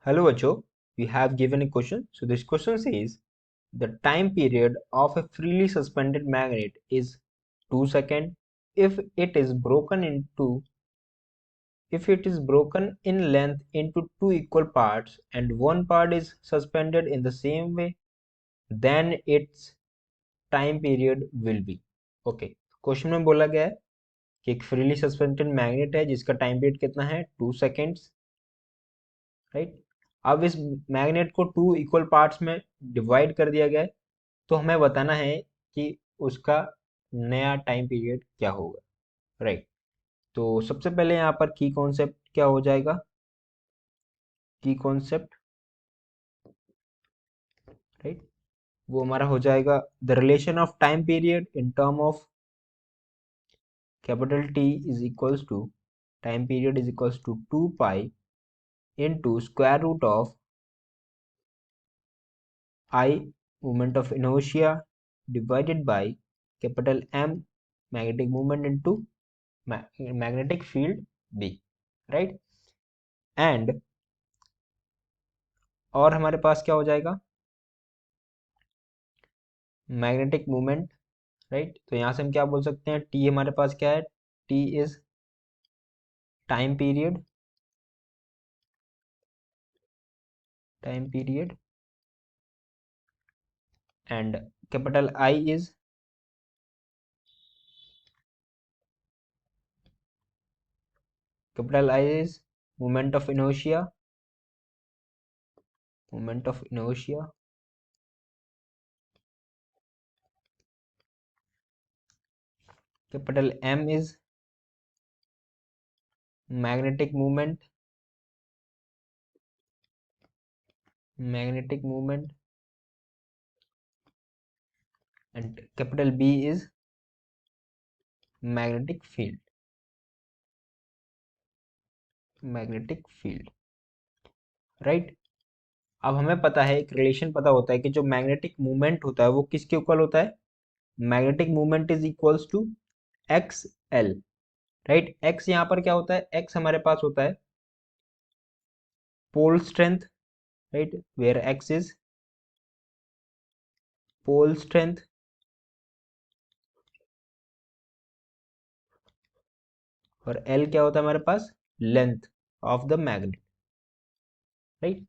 Hello, Acho. We have given a question. So this question says the time period of a freely suspended magnet is 2 seconds. If it is broken in length into two equal parts and one part is suspended in the same way, then its time period will be. Okay. Question में बोला गया है कि एक freely suspended magnet है जिसका time period कितना है 2 सेकेंड्स, राइट। अब इस मैग्नेट को टू इक्वल पार्ट्स में डिवाइड कर दिया गया है, तो हमें बताना है कि उसका नया टाइम पीरियड क्या होगा, राइट। तो सबसे पहले यहाँ पर की कॉन्सेप्ट क्या हो जाएगा, की कॉन्सेप्ट, राइट, वो हमारा हो जाएगा the relation of time period in term of capital T is equals to time period is equals to 2 pi into square root of I moment of inertia divided by capital M magnetic moment into magnetic field B, right। And और हमारे पास क्या हो जाएगा magnetic moment, right. तो यहाँ से हम क्या बोल सकते हैं, टी हमारे पास क्या है, T is time period, and capital I is moment of inertia, moment of inertia, capital M is magnetic movement, magnetic movement, and capital B is magnetic field, magnetic field, right. अब हमें पता है, एक relation पता होता है कि जो मैग्नेटिक मूवमेंट होता है वो किसके इक्वल होता है, magnetic movement is equals to X L, right. X यहाँ पर क्या होता है, एक्स हमारे पास होता है pole strength, right, where x is pole strength, और एल क्या होता है हमारे पास, length of the magnet, right.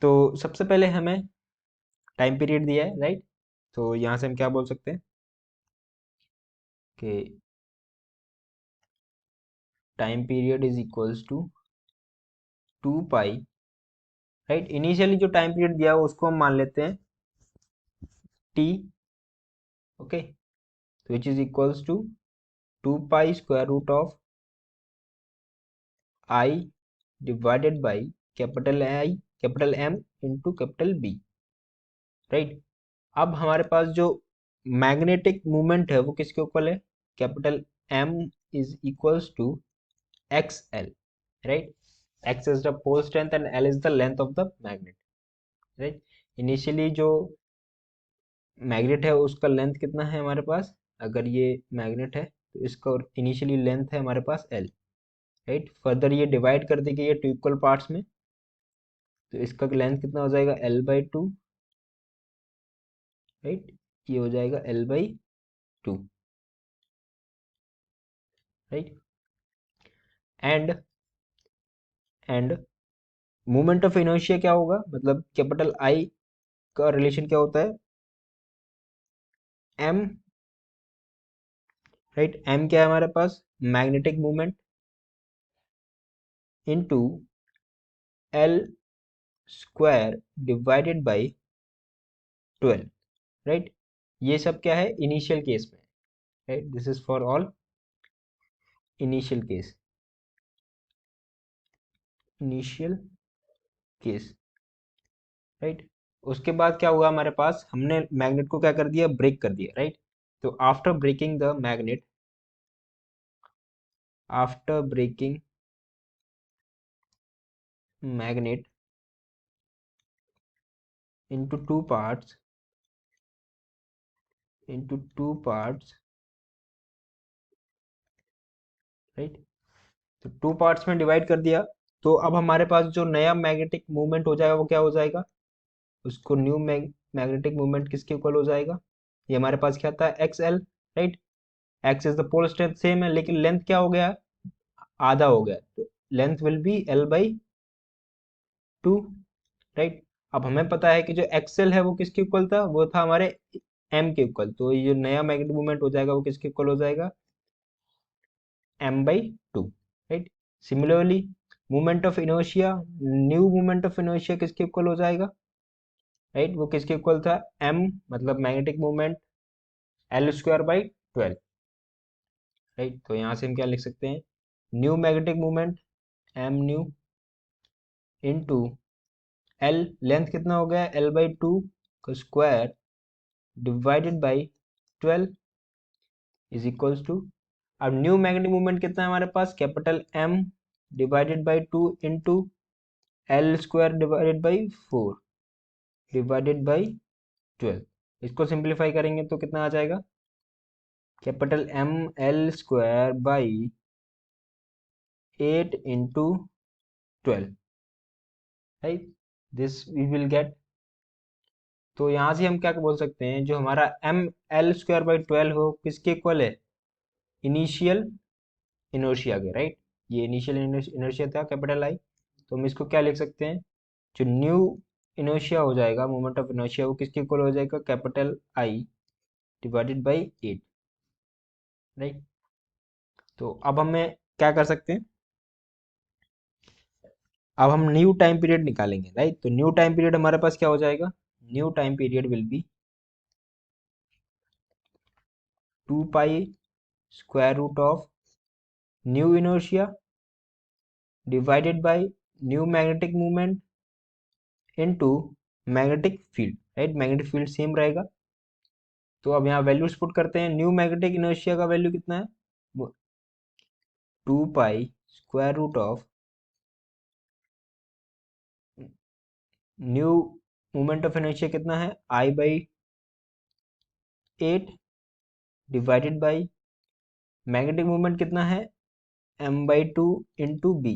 तो सबसे पहले हमें टाइम पीरियड दिया है, राइट। तो यहाँ से हम क्या बोल सकते हैं कि time period is equals to 2 pi, right. Initially जो टाइम पीरियड दिया है उसको हम मान लेते हैं T, okay, which is equals to 2 pi square root of I divided by capital M into capital B, right. अब हमारे पास जो मैग्नेटिक मूवमेंट है वो किसके इक्वल है, capital M is equals to X L, right. X is the pole strength and L is the length of the magnet, right. Initially जो magnet है उसका लेंथ कितना है हमारे पास, अगर ये मैग्नेट है तो इसका इनिशियली लेंथ है हमारे पास एल, राइट। फर्दर ये डिवाइड कर दी गई है टू इक्वल पार्ट्स में, तो इसका लेंथ कितना हो जाएगा L/2, राइट। ये हो जाएगा L/2, right. And end moment of inertia क्या होगा, मतलब कैपिटल आई का रिलेशन क्या होता है, एम, राइट। एम क्या है हमारे पास, magnetic movement into L square divided by 12, right. ये सब क्या है इनिशियल केस में, right. This is for all initial case, initial case, right. उसके बाद क्या हुआ हमारे पास, हमने मैग्नेट को क्या कर दिया, ब्रेक कर दिया, राइट। तो after breaking magnet into two parts, right। तो टू पार्ट्स में डिवाइड कर दिया, तो अब हमारे पास जो नया मैग्नेटिक मूवमेंट हो जाएगा वो क्या हो जाएगा, उसको न्यू मैग्नेटिक मूवमेंट किसके इक्वल हो जाएगा, ये हमारे पास क्या था, X L, right. X is the pole strength same है, लेकिन लेंथ क्या हो गया, आधा हो गया, तो length will be L by two, right. अब हमें पता है कि जो एक्सएल है वो किसके इक्वल था, वो था हमारे एम के इक्वल, तो ये जो नया मैग्नेटिक मूवमेंट हो जाएगा वो किसके इक्वल हो जाएगा, M by two, right. Similarly movement of inertia, new movement of inertia किसके इक्वल हो जाएगा, राइट, वो किसके इक्वल था, एम मतलब magnetic movement L square by 12, right. तो यहाँ से हम क्या लिख सकते हैं, new magnetic movement M new into L, length कितना हो गया, एल बाई टू का square divided by 12 is equals to, अब न्यू मैग्नेटिक मूवमेंट कितना है हमारे पास, capital M divided by two into L square divided by 4 divided by 12, इसको सिंप्लीफाई करेंगे तो कितना आ जाएगा, capital M L square by 8 into 12, right, this we will get. तो यहाँ से हम क्या बोल सकते हैं, जो हमारा एम एल स्क्वायर बाई 12 हो किसके इक्वल है, इनिशियल इनर्शिया के, राइट। ये इनिशियल इनर्शिया था कैपिटल आई, तो हम इसको क्या लिख सकते हैं, जो न्यू इनर्शिया हो जाएगा, मोमेंट ऑफ इनर्शिया, वो किसके इक्वल हो जाएगा, capital I divided by 8, right. तो अब हमें क्या कर सकते हैं, अब हम न्यू टाइम पीरियड निकालेंगे, राइट। तो न्यू टाइम पीरियड हमारे पास क्या हो जाएगा, new time period will be 2 pi square root of new inertia divided by new magnetic movement into magnetic field, right, magnetic field same रहेगा। तो अब यहाँ वैल्यूज पुट करते हैं, न्यू मैग्नेटिक इनर्शिया का वैल्यू कितना है, 2 pi square root of new moment of inertia कितना है, I by 8 divided by magnetic movement कितना है, M by two into B,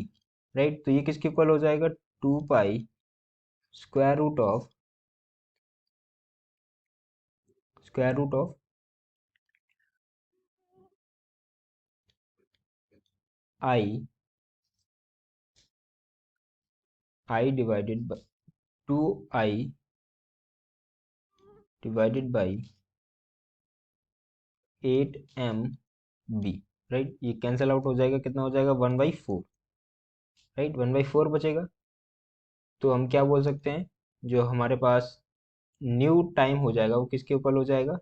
right. तो ये किसके इक्वल हो जाएगा, 2 pi square root of I I divided by 2 I divided by 8 m B, right. ये कैंसिल आउट हो जाएगा, कितना हो जाएगा, 1/4, राइट, 1/4 बचेगा। तो हम क्या बोल सकते हैं, जो हमारे पास न्यू टाइम हो जाएगा वो किसके इक्वल हो जाएगा,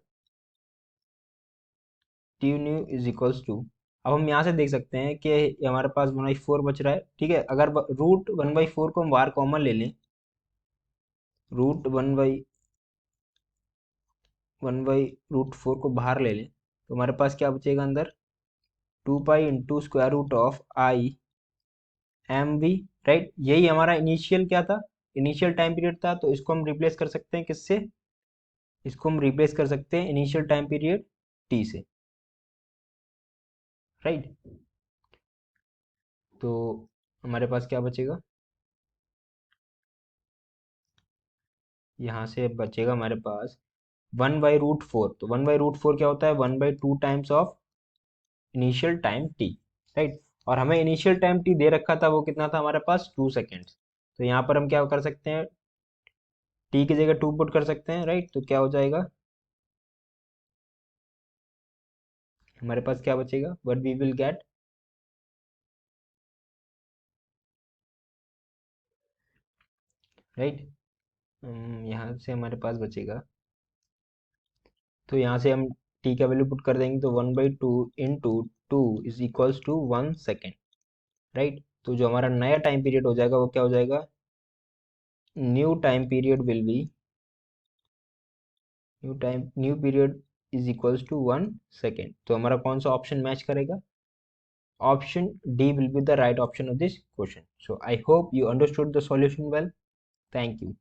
T new is equals to, अब हम यहाँ से देख सकते हैं कि ये हमारे पास 1/4 बच रहा है, ठीक है। अगर रूट 1/4 को हम बाहर कॉमन ले लें, रूट वन बाई रूट 4 को बाहर ले लें, तो हमारे पास क्या बचेगा अंदर, 2 pi into square root of I M V, right. यही हमारा इनिशियल क्या था, इनिशियल टाइम पीरियड था, तो इसको हम रिप्लेस कर सकते हैं किससे, इसको हम रिप्लेस कर सकते हैं इनिशियल टाइम पीरियड टी से, राइट। तो हमारे पास क्या बचेगा, यहाँ से बचेगा हमारे पास 1/√4, तो 1/√4 क्या होता है, 1/2 times of initial time T, right. और हमें इनिशियल टाइम टी दे रखा था, वो कितना था हमारे पास, 2 सेकेंड्स। तो यहाँ पर हम क्या कर सकते हैं, टी की जगह 2 पुट कर सकते हैं, राइट। तो क्या हो जाएगा, हमारे पास क्या बचेगा, what we will get, right. यहाँ से हमारे पास बचेगा, तो यहाँ से हम टी का वैल्यू पुट कर देंगे, तो 1/2 into 2 is equals to 1 second, right. तो जो हमारा नया टाइम पीरियड हो जाएगा वो क्या हो जाएगा, new time period will be new period is equals to 1 second. तो हमारा कौन सा ऑप्शन मैच करेगा, option D will be the right option of this question. So I hope you understood the solution well, thank you.